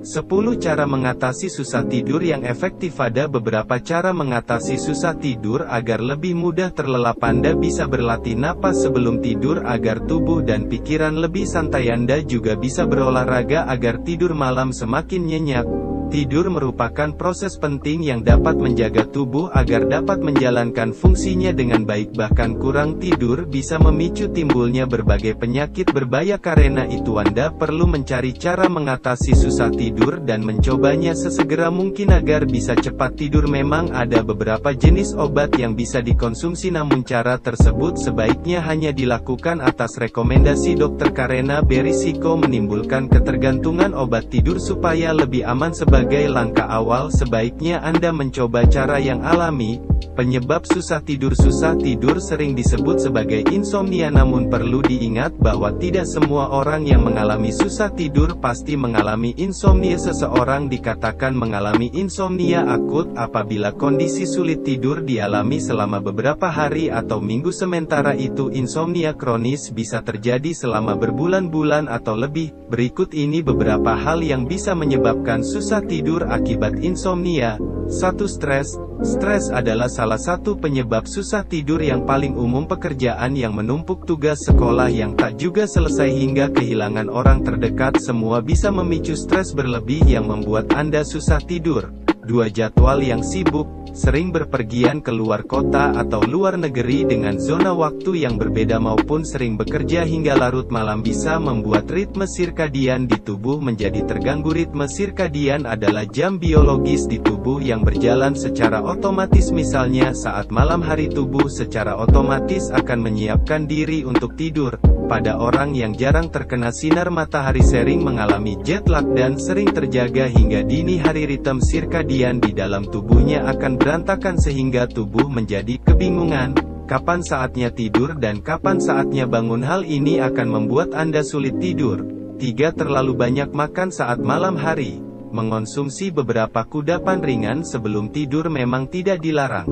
10 cara mengatasi susah tidur yang efektif. Ada beberapa cara mengatasi susah tidur agar lebih mudah terlelap. Anda bisa berlatih napas sebelum tidur agar tubuh dan pikiran lebih santai. Anda juga bisa berolahraga agar tidur malam semakin nyenyak. Tidur merupakan proses penting yang dapat menjaga tubuh agar dapat menjalankan fungsinya dengan baik. Bahkan kurang tidur bisa memicu timbulnya berbagai penyakit berbahaya. Karena itu Anda perlu mencari cara mengatasi susah tidur dan mencobanya sesegera mungkin agar bisa cepat tidur. Memang ada beberapa jenis obat yang bisa dikonsumsi, namun cara tersebut sebaiknya hanya dilakukan atas rekomendasi dokter karena berisiko menimbulkan ketergantungan obat tidur. Supaya lebih aman sebagai langkah awal, sebaiknya Anda mencoba cara yang alami. Penyebab susah tidur. Susah tidur sering disebut sebagai insomnia, namun perlu diingat bahwa tidak semua orang yang mengalami susah tidur pasti mengalami insomnia. Seseorang dikatakan mengalami insomnia akut apabila kondisi sulit tidur dialami selama beberapa hari atau minggu, sementara itu insomnia kronis bisa terjadi selama berbulan-bulan atau lebih. Berikut ini beberapa hal yang bisa menyebabkan susah tidur akibat insomnia. 1. Stres. Stres adalah salah satu penyebab susah tidur yang paling umum. Pekerjaan yang menumpuk, tugas sekolah yang tak juga selesai, hingga kehilangan orang terdekat, semua bisa memicu stres berlebih yang membuat Anda susah tidur. 2. Jadwal yang sibuk. Sering berpergian ke luar kota atau luar negeri dengan zona waktu yang berbeda maupun sering bekerja hingga larut malam bisa membuat ritme sirkadian di tubuh menjadi terganggu. Ritme sirkadian adalah jam biologis di tubuh yang berjalan secara otomatis. Misalnya saat malam hari, tubuh secara otomatis akan menyiapkan diri untuk tidur. Pada orang yang jarang terkena sinar matahari, sering mengalami jet lag dan sering terjaga hingga dini hari, ritme sirkadian di dalam tubuhnya akan berantakan sehingga tubuh menjadi kebingungan kapan saatnya tidur dan kapan saatnya bangun. Hal ini akan membuat Anda sulit tidur. 3. Terlalu banyak makan saat malam hari. Mengonsumsi beberapa kudapan ringan sebelum tidur memang tidak dilarang.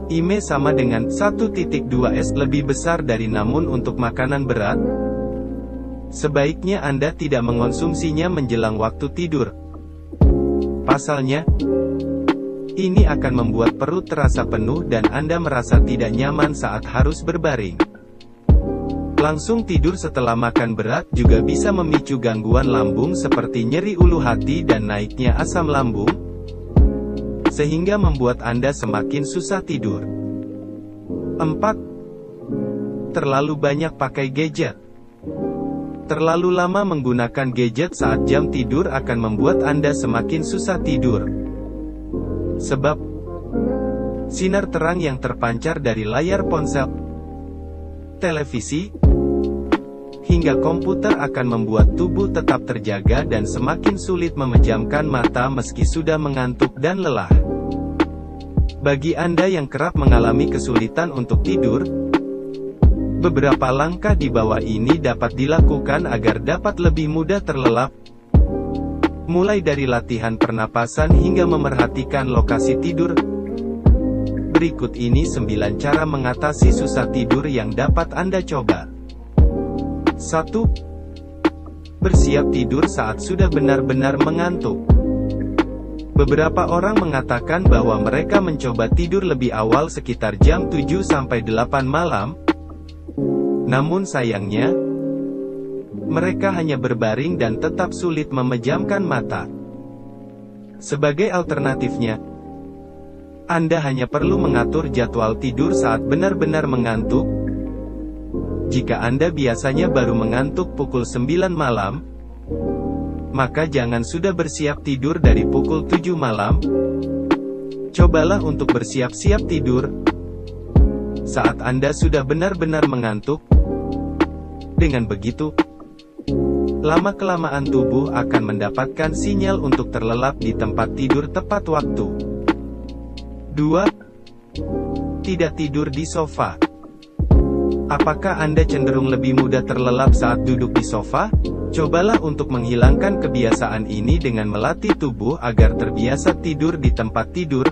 IME sama dengan 1.2S lebih besar dari, namun untuk makanan berat, sebaiknya Anda tidak mengonsumsinya menjelang waktu tidur. Pasalnya, ini akan membuat perut terasa penuh dan Anda merasa tidak nyaman saat harus berbaring. Langsung tidur setelah makan berat juga bisa memicu gangguan lambung seperti nyeri ulu hati dan naiknya asam lambung, sehingga membuat Anda semakin susah tidur. 4. Terlalu banyak pakai gadget. Terlalu lama menggunakan gadget saat jam tidur akan membuat Anda semakin susah tidur. Sebab sinar terang yang terpancar dari layar ponsel, televisi, hingga komputer akan membuat tubuh tetap terjaga dan semakin sulit memejamkan mata meski sudah mengantuk dan lelah. Bagi Anda yang kerap mengalami kesulitan untuk tidur, beberapa langkah di bawah ini dapat dilakukan agar dapat lebih mudah terlelap. Mulai dari latihan pernapasan hingga memerhatikan lokasi tidur. Berikut ini 9 cara mengatasi susah tidur yang dapat Anda coba. 1. Bersiap tidur saat sudah benar-benar mengantuk. Beberapa orang mengatakan bahwa mereka mencoba tidur lebih awal sekitar jam 7-8 malam. Namun sayangnya, mereka hanya berbaring dan tetap sulit memejamkan mata. Sebagai alternatifnya, Anda hanya perlu mengatur jadwal tidur saat benar-benar mengantuk. Jika Anda biasanya baru mengantuk pukul 9 malam, maka jangan sudah bersiap tidur dari pukul 7 malam. Cobalah untuk bersiap-siap tidur saat Anda sudah benar-benar mengantuk. Dengan begitu, lama-kelamaan tubuh akan mendapatkan sinyal untuk terlelap di tempat tidur tepat waktu. 2. Tidak tidur di sofa. Apakah Anda cenderung lebih mudah terlelap saat duduk di sofa? Cobalah untuk menghilangkan kebiasaan ini dengan melatih tubuh agar terbiasa tidur di tempat tidur.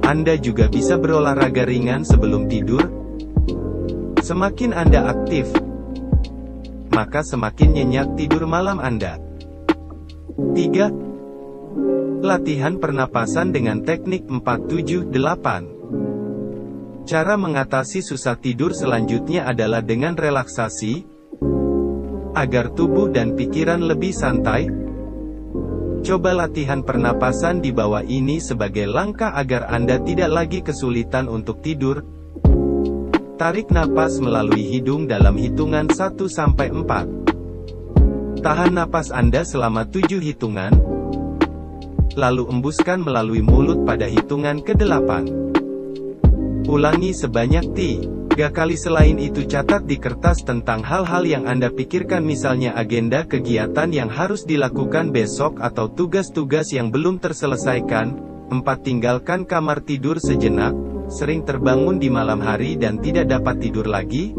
Anda juga bisa berolahraga ringan sebelum tidur. Semakin Anda aktif, maka semakin nyenyak tidur malam Anda. 3. Latihan pernapasan dengan teknik 4-7-8. Cara mengatasi susah tidur selanjutnya adalah dengan relaksasi, agar tubuh dan pikiran lebih santai. Coba latihan pernapasan di bawah ini sebagai langkah agar Anda tidak lagi kesulitan untuk tidur. Tarik napas melalui hidung dalam hitungan 1-4. Tahan napas Anda selama 7 hitungan. Lalu embuskan melalui mulut pada hitungan ke-8. Ulangi sebanyak 3 kali. Selain itu catat di kertas tentang hal-hal yang Anda pikirkan, misalnya agenda kegiatan yang harus dilakukan besok atau tugas-tugas yang belum terselesaikan. 4. Tinggalkan kamar tidur sejenak. Sering terbangun di malam hari dan tidak dapat tidur lagi?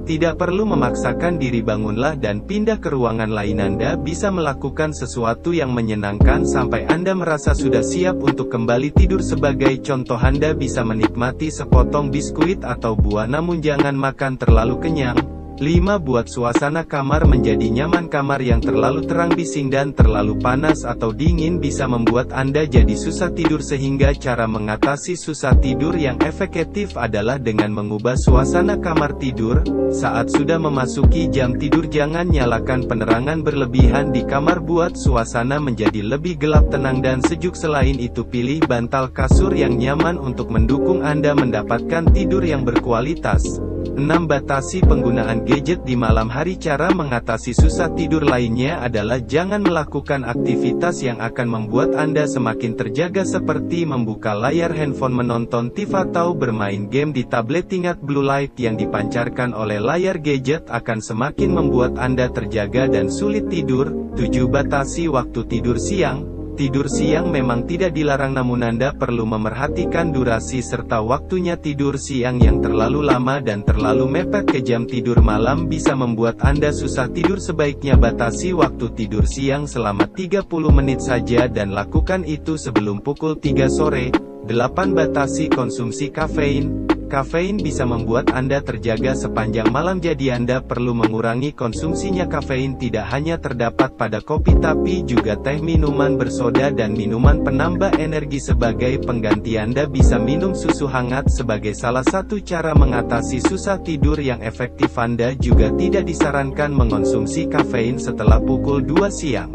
Tidak perlu memaksakan diri, bangunlah dan pindah ke ruangan lain. Anda bisa melakukan sesuatu yang menyenangkan sampai Anda merasa sudah siap untuk kembali tidur. Sebagai contoh, Anda bisa menikmati sepotong biskuit atau buah, namun jangan makan terlalu kenyang. 5. Buat suasana kamar menjadi nyaman. Kamar yang terlalu terang, bising dan terlalu panas atau dingin bisa membuat Anda jadi susah tidur, sehingga cara mengatasi susah tidur yang efektif adalah dengan mengubah suasana kamar tidur. Saat sudah memasuki jam tidur, jangan nyalakan penerangan berlebihan di kamar, buat suasana menjadi lebih gelap, tenang dan sejuk. Selain itu, pilih bantal kasur yang nyaman untuk mendukung Anda mendapatkan tidur yang berkualitas. 6. Batasi penggunaan gadget di malam hari. Cara mengatasi susah tidur lainnya adalah jangan melakukan aktivitas yang akan membuat Anda semakin terjaga, seperti membuka layar handphone, menonton TV, atau bermain game di tablet. Ingat, blue light yang dipancarkan oleh layar gadget akan semakin membuat Anda terjaga dan sulit tidur. 7. Batasi waktu tidur siang. Tidur siang memang tidak dilarang, namun Anda perlu memerhatikan durasi serta waktunya. Tidur siang yang terlalu lama dan terlalu mepet ke jam tidur malam bisa membuat Anda susah tidur. Sebaiknya batasi waktu tidur siang selama 30 menit saja dan lakukan itu sebelum pukul 3 sore. 8. Batasi konsumsi kafein. Kafein bisa membuat Anda terjaga sepanjang malam, jadi Anda perlu mengurangi konsumsinya. Kafein tidak hanya terdapat pada kopi, tapi juga teh, minuman bersoda, dan minuman penambah energi. Sebagai pengganti, Anda bisa minum susu hangat sebagai salah satu cara mengatasi susah tidur yang efektif. Anda juga tidak disarankan mengonsumsi kafein setelah pukul 2 siang.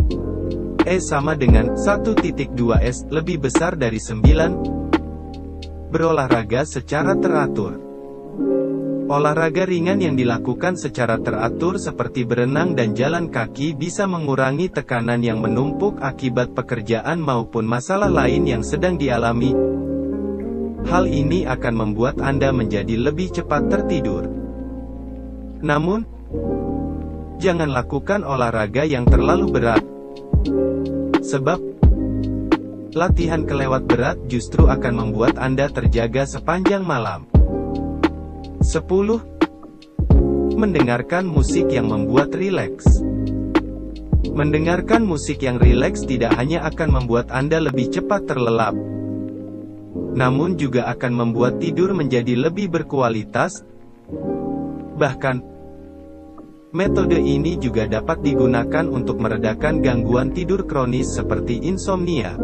Sama dengan 1.2 lebih besar dari 9. Berolahraga secara teratur. Olahraga ringan yang dilakukan secara teratur seperti berenang dan jalan kaki bisa mengurangi tekanan yang menumpuk akibat pekerjaan maupun masalah lain yang sedang dialami. Hal ini akan membuat Anda menjadi lebih cepat tertidur. Namun, jangan lakukan olahraga yang terlalu berat, sebab latihan kelewat berat justru akan membuat Anda terjaga sepanjang malam. 10. Mendengarkan musik yang membuat rileks. Mendengarkan musik yang rileks tidak hanya akan membuat Anda lebih cepat terlelap, namun juga akan membuat tidur menjadi lebih berkualitas. Bahkan, metode ini juga dapat digunakan untuk meredakan gangguan tidur kronis seperti insomnia.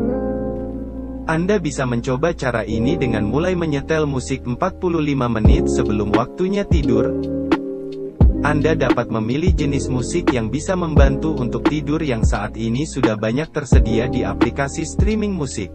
Anda bisa mencoba cara ini dengan mulai menyetel musik 45 menit sebelum waktunya tidur. Anda dapat memilih jenis musik yang bisa membantu untuk tidur yang saat ini sudah banyak tersedia di aplikasi streaming musik.